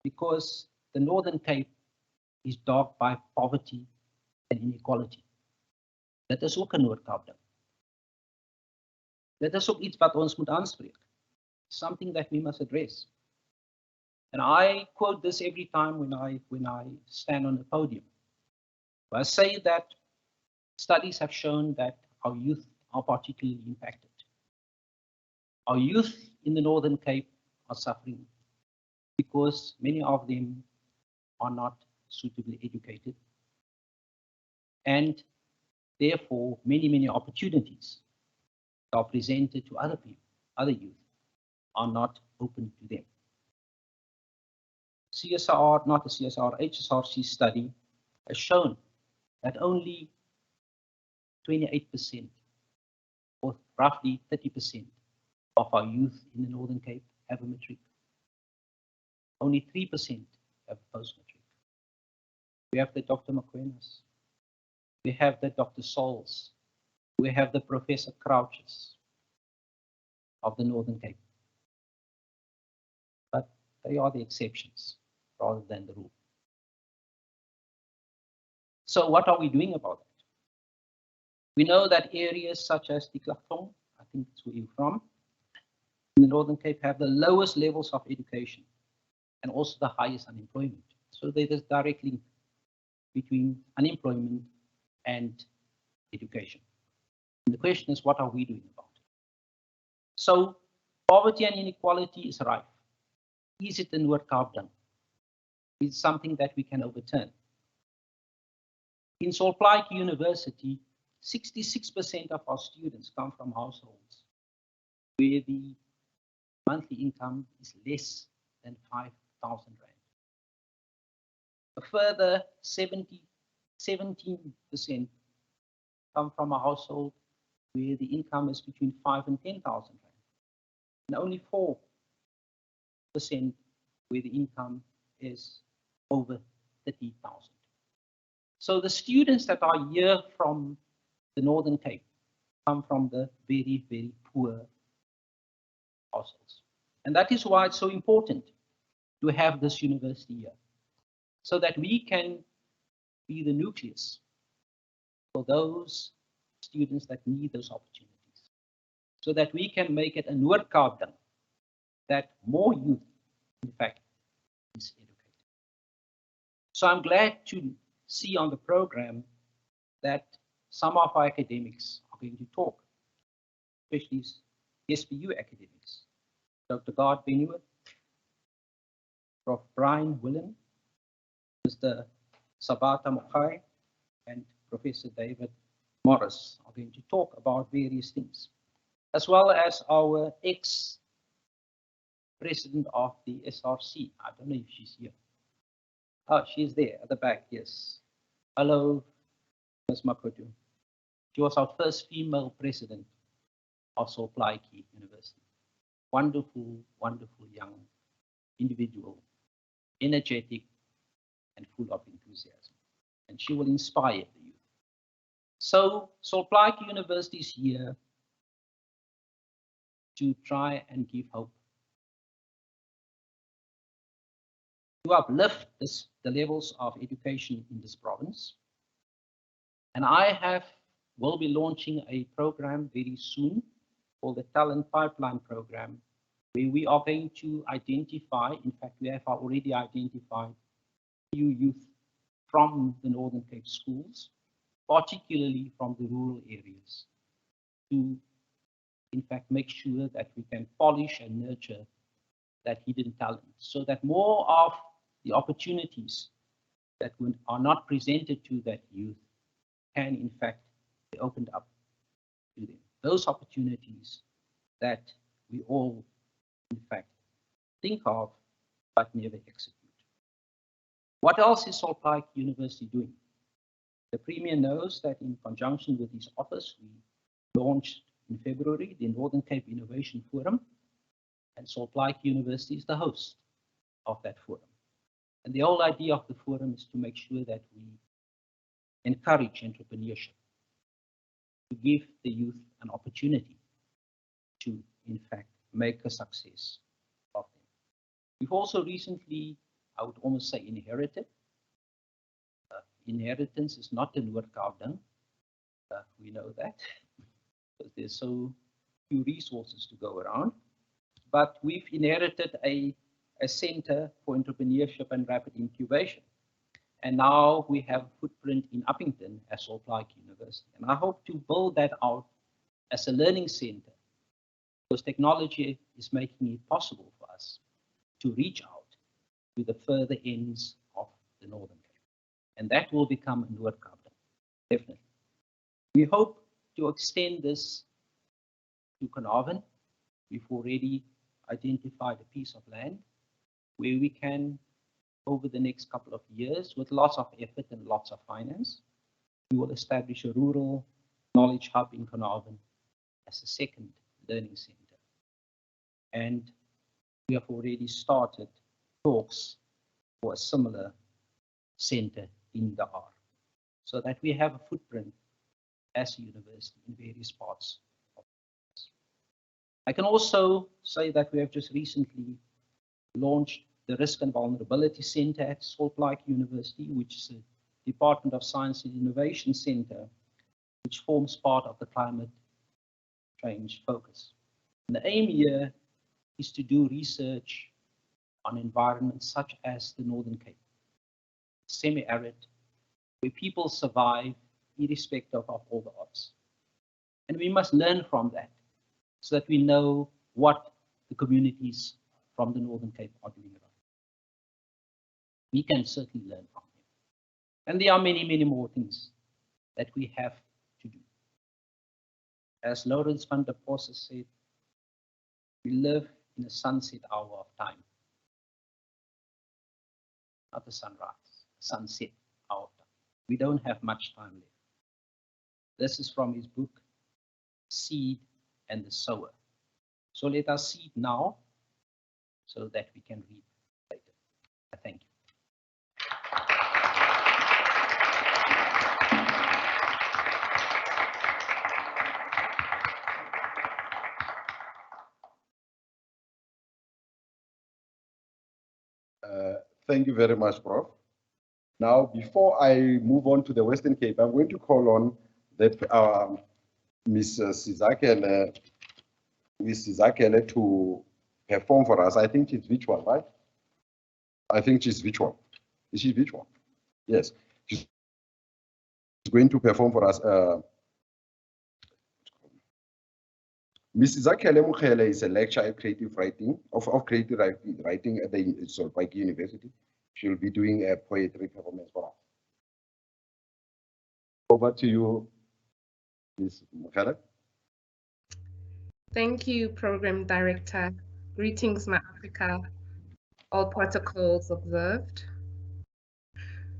Because the Northern Cape is dogged by poverty and inequality. Dit is ook 'n Noord-Kaap ding. Dit is ook iets wat ons moet aanspreek. Something that we must address. And I quote this every time when I stand on the podium. I say that studies have shown that our youth are particularly impacted. Our youth in the Northern Cape are suffering because many of them are not suitably educated. And therefore, many opportunities are presented to other people, other youth, are not open to them. CSR, not a CSR, HSRC study has shown that only 28% or roughly 30% of our youth in the Northern Cape have a matric. Only 3% have a post-matric. We have the Dr. Mokwenas. We have the Dr. Sauls. We have the Professor Crouches of the Northern Cape. But they are the exceptions rather than the rule. So what are we doing about it? We know that areas such as the Cloete, I think it's where you're from, in the Northern Cape have the lowest levels of education and also the highest unemployment. So there is a direct link between unemployment and education. And the question is, what are we doing about it? So poverty and inequality is rife. Is it a Noord-Kaap ding? Is it something that we can overturn? In Sol Plaatje University, 66% of our students come from households where the monthly income is less than 5,000 rand. A further 17% come from a household where the income is between 5 and 10,000 rand, and only 4% where the income is over 30,000. So the students that are here from the Northern Cape come from the very, very poor households. And that is why it's so important to have this university here, so that we can be the nucleus for those students that need those opportunities, so that we can make it a Noord-Kaap ding, that more youth, in fact, is educated. So I'm glad to see on the program that some of our academics are going to talk, especially SPU academics. Dr. Gard Benewith, Prof. Brian Willen, Mr. Sabata Mokhele, and Professor David Morris are going to talk about various things, as well as our ex-president of the SRC. I don't know if she's here. Oh, she's there at the back, yes. Hello, Ms. Makoto. She was our first female president of Sol Plaatje University. Wonderful, wonderful young individual, energetic and full of enthusiasm. And she will inspire the youth. So Sol Plaatje University is here to try and give hope, to uplift the levels of education in this province. And I will be launching a program very soon called the Talent Pipeline Program, where we are going to identify, in fact, we have already identified few youth from the Northern Cape schools, particularly from the rural areas, to, in fact, make sure that we can polish and nurture that hidden talent, so that more of the opportunities that are not presented to that youth can, in fact, be opened up to them. Those opportunities that we all, in fact, think of, but never execute. What else is Sol Plaatje University doing? The Premier knows that in conjunction with his office, we launched in February the Northern Cape Innovation Forum, and Sol Plaatje University is the host of that forum. And the whole idea of the forum is to make sure that we encourage entrepreneurship, to give the youth an opportunity to, in fact, make a success of them. We've also recently, I would almost say, inherited. Inheritance is not a Noord-Kaap ding. We know that, because there's so few resources to go around. But we've inherited a center for entrepreneurship and rapid incubation. And now we have a footprint in Uppington as Sol Plaatje University. And I hope to build that out as a learning center, because technology is making it possible for us to reach out to the further ends of the Northern Cape. And that will become a Noord-Kaap, definitely. We hope to extend this to Carnarvon. We've already identified a piece of land where we can, over the next couple of years, with lots of effort and lots of finance, we will establish a rural knowledge hub in Carnarvon as a second learning center. And we have already started talks for a similar center in the R, so that we have a footprint as a university in various parts of the US. I can also say that we have just recently launched the Risk and Vulnerability Center at Sol Plaatje University, which is a Department of Science and Innovation Center, which forms part of the climate change focus. And the aim here is to do research on environments such as the Northern Cape, semi-arid, where people survive irrespective of all the odds. And we must learn from that, so that we know what the communities from the Northern Cape are doing around. We can certainly learn from them. And there are many, many more things that we have to do. As Lawrence van der Posse said, we live in a sunset hour of time. Not a sunrise, sunset hour of time. We don't have much time left. This is from his book, seed, and the sower. So let us seed now so that we can reap later. Thank you. Thank you very much, Prof. Now, before I move on to the Western Cape, I'm going to call on the Ms. Sizakele to perform for us. I think she's virtual, right? I think she's virtual. Is she virtual? Yes. She's going to perform for us. Ms. Sizakele Mokhele is a lecturer of creative writing, writing at the Sol Plaatje University. She'll be doing a poetry performance for us. Over to you, Ms. Mokhele. Thank you, Program Director. Greetings, my Africa. All protocols observed.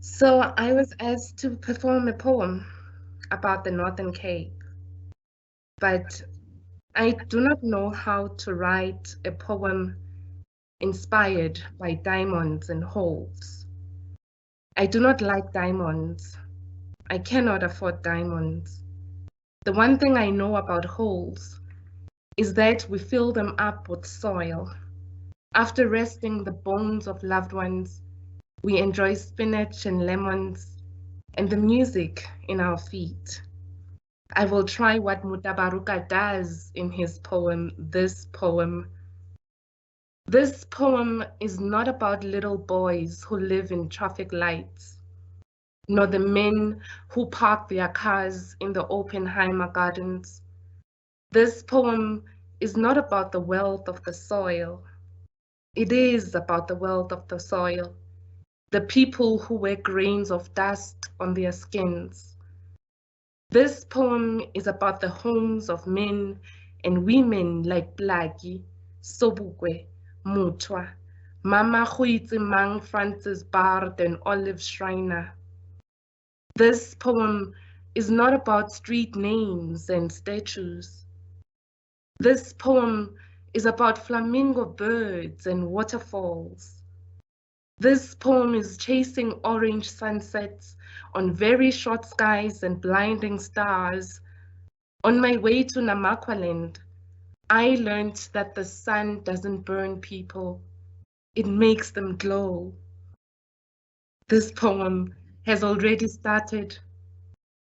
So I was asked to perform a poem about the Northern Cape, but I do not know how to write a poem inspired by diamonds and holes. I do not like diamonds. I cannot afford diamonds. The one thing I know about holes is that we fill them up with soil. After resting the bones of loved ones, we enjoy spinach and lemons and the music in our feet. I will try what Mutabaruka does in his poem, This Poem. This poem is not about little boys who live in traffic lights, nor the men who park their cars in the Oppenheimer Gardens. This poem is not about the wealth of the soil. It is about the wealth of the soil, the people who wear grains of dust on their skins. This poem is about the homes of men and women like Blackie, Sobukwe, Mutwa, Mama Huitzimang, Francis Bard, and Olive Schreiner. This poem is not about street names and statues. This poem is about flamingo birds and waterfalls. This poem is chasing orange sunsets on very short skies and blinding stars. On my way to Namakwaland, I learned that the sun doesn't burn people, it makes them glow. This poem has already started.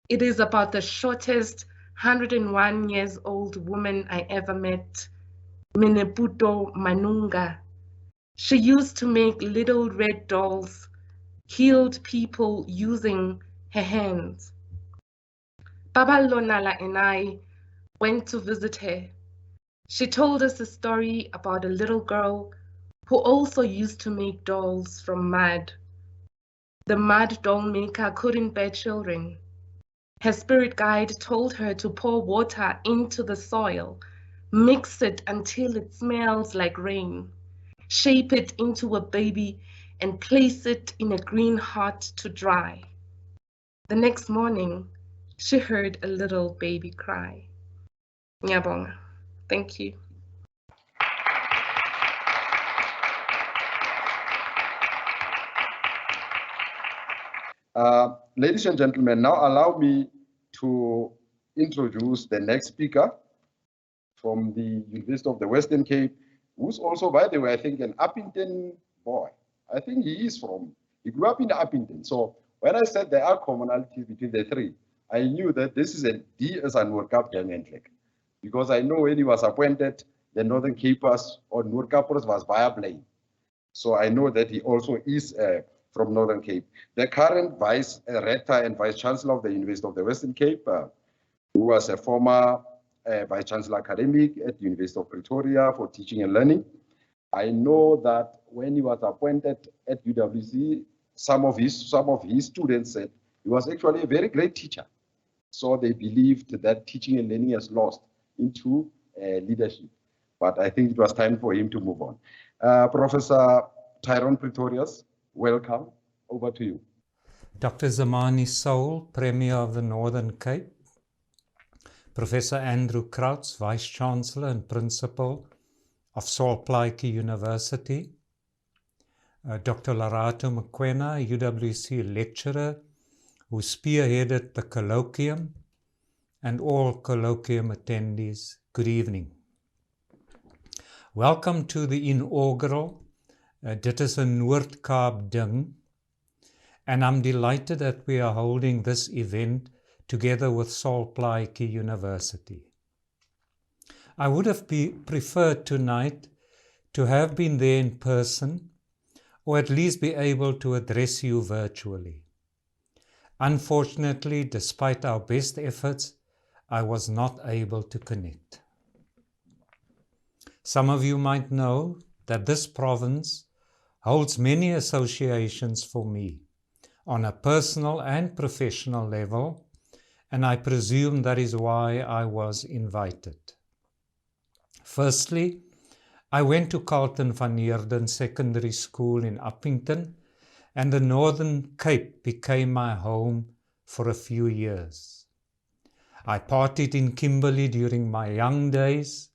It is about the shortest 101 years old woman I ever met, Mineputo Manunga. She used to make little red dolls, healed people using her hands. Baba Lonala and I went to visit her. She told us a story about a little girl who also used to make dolls from mud. The mud doll maker couldn't bear children. Her spirit guide told her to pour water into the soil, mix it until it smells like rain, shape it into a baby, and place it in a green hut to dry. The next morning, she heard a little baby cry. Nyabonga. Thank you. Ladies and gentlemen, now allow me to introduce the next speaker from the University of the Western Cape, who's also, by the way, I think an Uppington boy. I think he grew up in Uppington. So when I said there are commonalities between the three, I knew that this is a D as a Noord-Kaap young Hendrik, because I know when he was appointed, the Northern Capers or Noord-Kaapers was via plane. So I know that he also is from Northern Cape. The current Vice Rector and Vice Chancellor of the University of the Western Cape, who was a former Vice Chancellor Academic at the University of Pretoria for teaching and learning. I know that when he was appointed at UWC, some of his students said he was actually a very great teacher. So they believed that teaching and learning has lost into leadership. But I think it was time for him to move on. Professor Tyrone Pretorius, welcome. Over to you. Dr. Zamani Saul, Premier of the Northern Cape. Professor Andrew Krauts, Vice-Chancellor and Principal of Sol Plaatje University, Dr Lorato Mokwena, UWC lecturer who spearheaded the Colloquium, and all Colloquium attendees, good evening. Welcome to the inaugural Dit is 'n Noord-Kaap ding, and I'm delighted that we are holding this event together with Sol Plaatje University. I would have preferred tonight to have been there in person, or at least be able to address you virtually. Unfortunately, despite our best efforts, I was not able to connect. Some of you might know that this province holds many associations for me on a personal and professional level, and I presume that is why I was invited. Firstly, I went to Carlton van Heerden Secondary School in Uppington, and the Northern Cape became my home for a few years. I partied in Kimberley during my young days,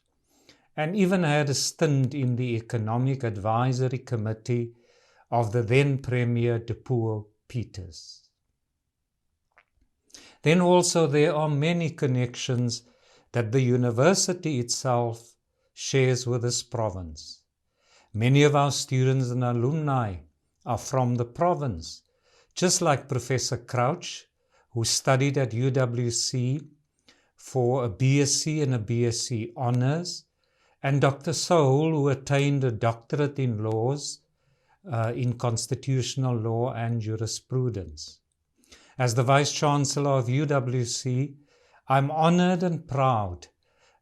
and even had a stint in the Economic Advisory Committee of the then Premier De Poel Peters. Then also there are many connections that the university itself shares with this province. Many of our students and alumni are from the province, just like Professor Crouch, who studied at UWC for a BSc and a BSc Honours, and Dr. Saul, who attained a doctorate in laws, in constitutional law and jurisprudence. As the Vice-Chancellor of UWC, I'm honoured and proud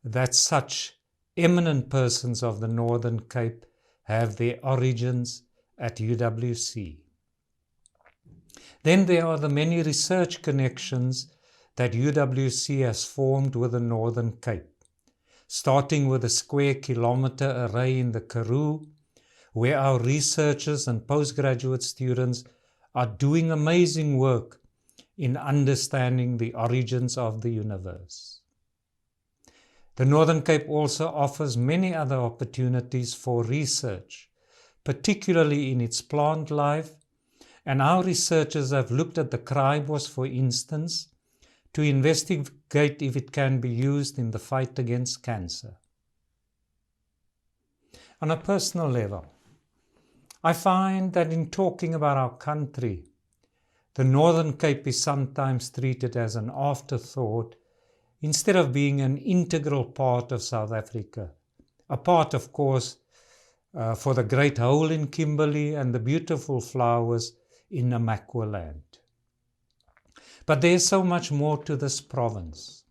that such eminent persons of the Northern Cape have their origins at UWC. Then there are the many research connections that UWC has formed with the Northern Cape, starting with a square kilometre array in the Karoo, where our researchers and postgraduate students are doing amazing work in understanding the origins of the universe. The Northern Cape also offers many other opportunities for research, particularly in its plant life, and our researchers have looked at the kraaibosch, for instance, to investigate if it can be used in the fight against cancer. On a personal level, I find that in talking about our country, the Northern Cape is sometimes treated as an afterthought instead of being an integral part of South Africa. A part, of course, for the great hole in Kimberley and the beautiful flowers in Namaqualand. But there is so much more to this province.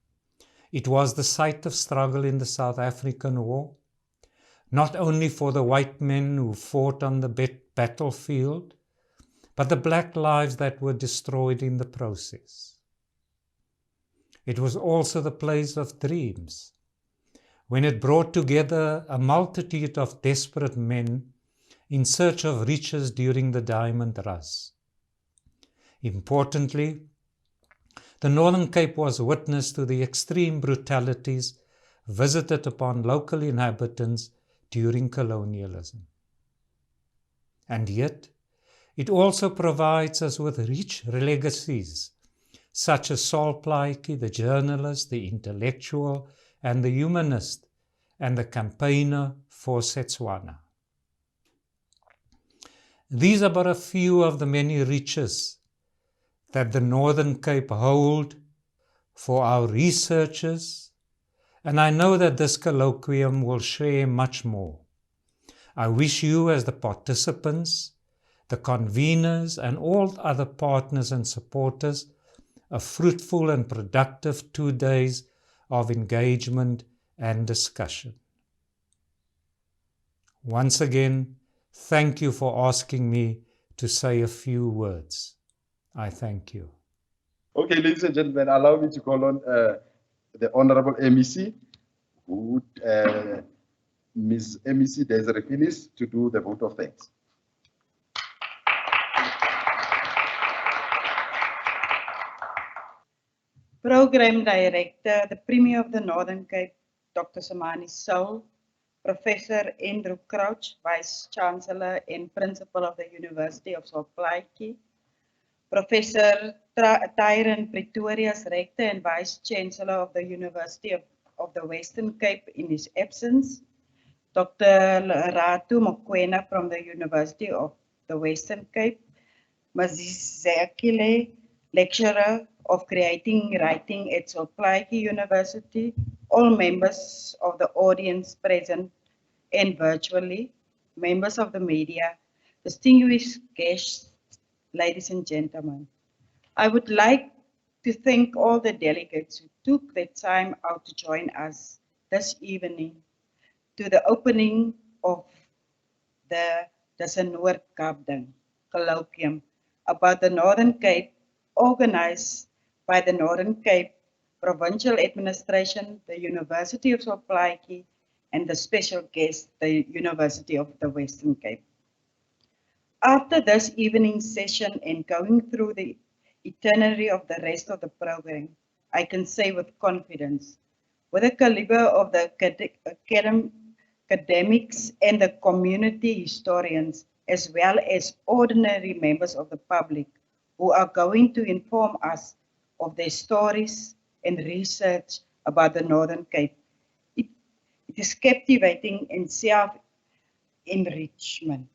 It was the site of struggle in the South African War, not only for the white men who fought on the battlefield, but the black lives that were destroyed in the process. It was also the place of dreams, when it brought together a multitude of desperate men in search of riches during the diamond rush. Importantly, the Northern Cape was witness to the extreme brutalities visited upon local inhabitants during colonialism. And yet, it also provides us with rich legacies, such as Sol Plaatje, the journalist, the intellectual, and the humanist, and the campaigner for Setswana. These are but a few of the many riches that the Northern Cape hold for our researchers, and I know that this colloquium will share much more. I wish you, as the participants, the conveners, and all other partners and supporters, a fruitful and productive 2 days of engagement and discussion. Once again, thank you for asking me to say a few words. I thank you. Okay, ladies and gentlemen, allow me to call on the Honorable MEC, Ms. MEC Desery Fienies, to do the vote of thanks. Program Director, the Premier of the Northern Cape, Dr. Zamani Saul, Professor Andrew Crouch, Vice Chancellor and Principal of the University of Sol Plaatje, Professor Tyrone, Pretorius, Rector and Vice Chancellor of the University of the Western Cape in his absence, Dr. Lorato Mokwena from the University of the Western Cape, Sizakele, Lecturer of Creating Writing at Sol Plaatje University, all members of the audience present and virtually, members of the media, distinguished guests, ladies and gentlemen. I would like to thank all the delegates who took the time out to join us this evening to the opening of the Noord-Kaap Colloquium about the Northern Cape, organized by the Northern Cape Provincial Administration, the University of Sol Plaatje, and the special guest, the University of the Western Cape. After this evening session and going through the itinerary of the rest of the program, I can say with confidence, with the caliber of the academics and the community historians, as well as ordinary members of the public who are going to inform us of their stories and research about the Northern Cape. It is captivating and self-enrichment.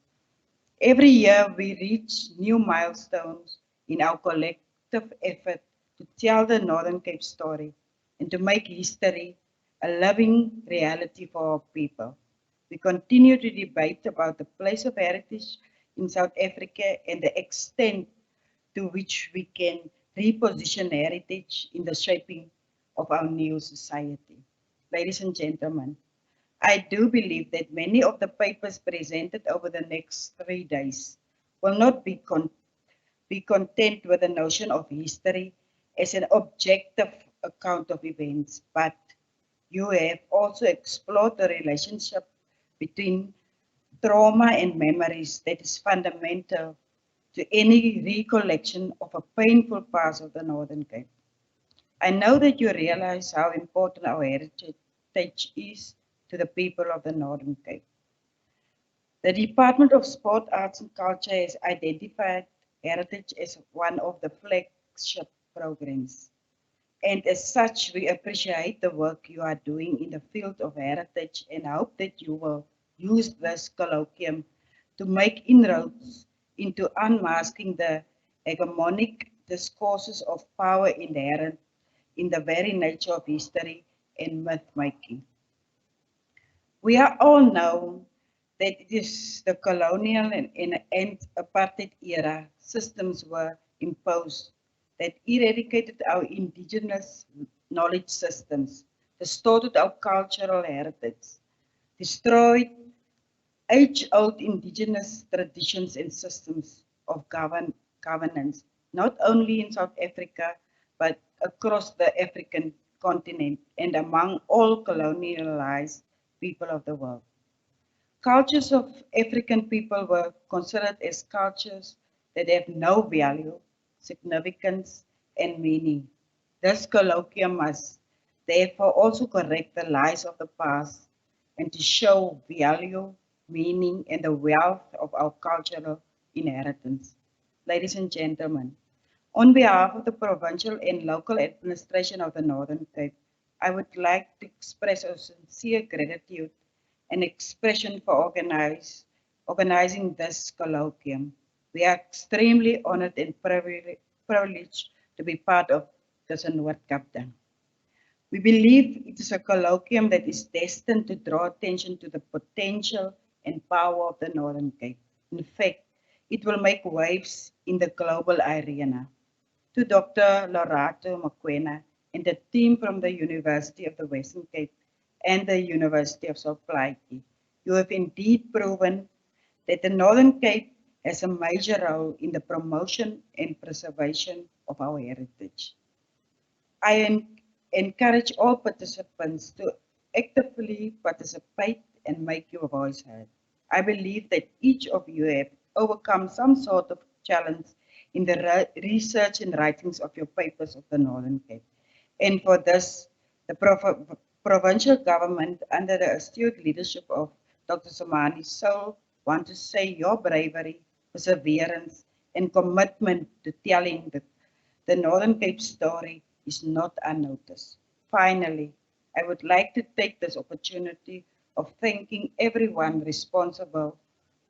Every year we reach new milestones in our collective effort to tell the Northern Cape story and to make history a living reality for our people. We continue to debate about the place of heritage in South Africa and the extent to which we can reposition heritage in the shaping of our new society. Ladies and gentlemen, I do believe that many of the papers presented over the next 3 days will not be content with the notion of history as an objective account of events, but you have also explored the relationship between trauma and memories that is fundamental to any recollection of a painful past of the Northern Cape. I know that you realize how important our heritage is to the people of the Northern Cape. The Department of Sport, Arts and Culture has identified heritage as one of the flagship programs. And as such, we appreciate the work you are doing in the field of heritage and hope that you will use this colloquium to make inroads into unmasking the hegemonic discourses of power inherent in the very nature of history and myth-making. We are all know that it is the colonial and apartheid era systems were imposed that eradicated our indigenous knowledge systems, distorted our cultural heritage, destroyed age-old indigenous traditions and systems of governance, not only in South Africa, but across the African continent and among all colonialized people of the world. Cultures of African people were considered as cultures that have no value, significance, and meaning. This colloquium must therefore also correct the lies of the past and to show value, meaning, and the wealth of our cultural inheritance. Ladies and gentlemen, on behalf of the provincial and local administration of the Northern Cape, I would like to express our sincere gratitude and expression for organizing this colloquium. We are extremely honored and privileged to be part of this Noord-Kaap. We believe it is a colloquium that is destined to draw attention to the potential and power of the Northern Cape. In fact, it will make waves in the global arena. To Dr. Lorato Mokwena and the team from the University of the Western Cape and the University of Sol Plaatje, you have indeed proven that the Northern Cape has a major role in the promotion and preservation of our heritage. I encourage all participants to actively participate and make your voice heard. I believe that each of you have overcome some sort of challenge in the research and writings of your papers of the Northern Cape. And for this, the provincial government, under the astute leadership of Dr. Zamani Saul, want to say your bravery, perseverance, and commitment to telling the Northern Cape story is not unnoticed. Finally, I would like to take this opportunity of thanking everyone responsible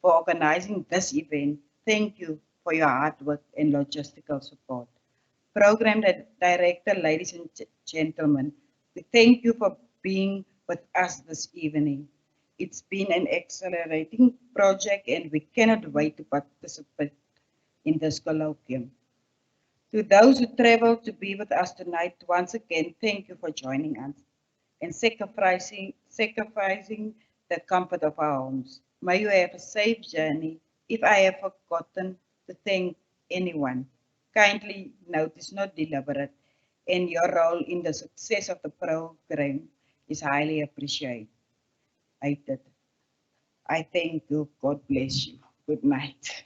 for organizing this event. Thank you for your hard work and logistical support. Program Director, ladies and gentlemen, we thank you for being with us this evening. It's been an accelerating project and we cannot wait to participate in this colloquium. To those who traveled to be with us tonight, once again, thank you for joining us and sacrificing the comfort of our homes. May you have a safe journey. If I have forgotten to thank anyone, kindly note it's not deliberate, and your role in the success of the program is highly appreciated. I thank you. God bless you. Good night.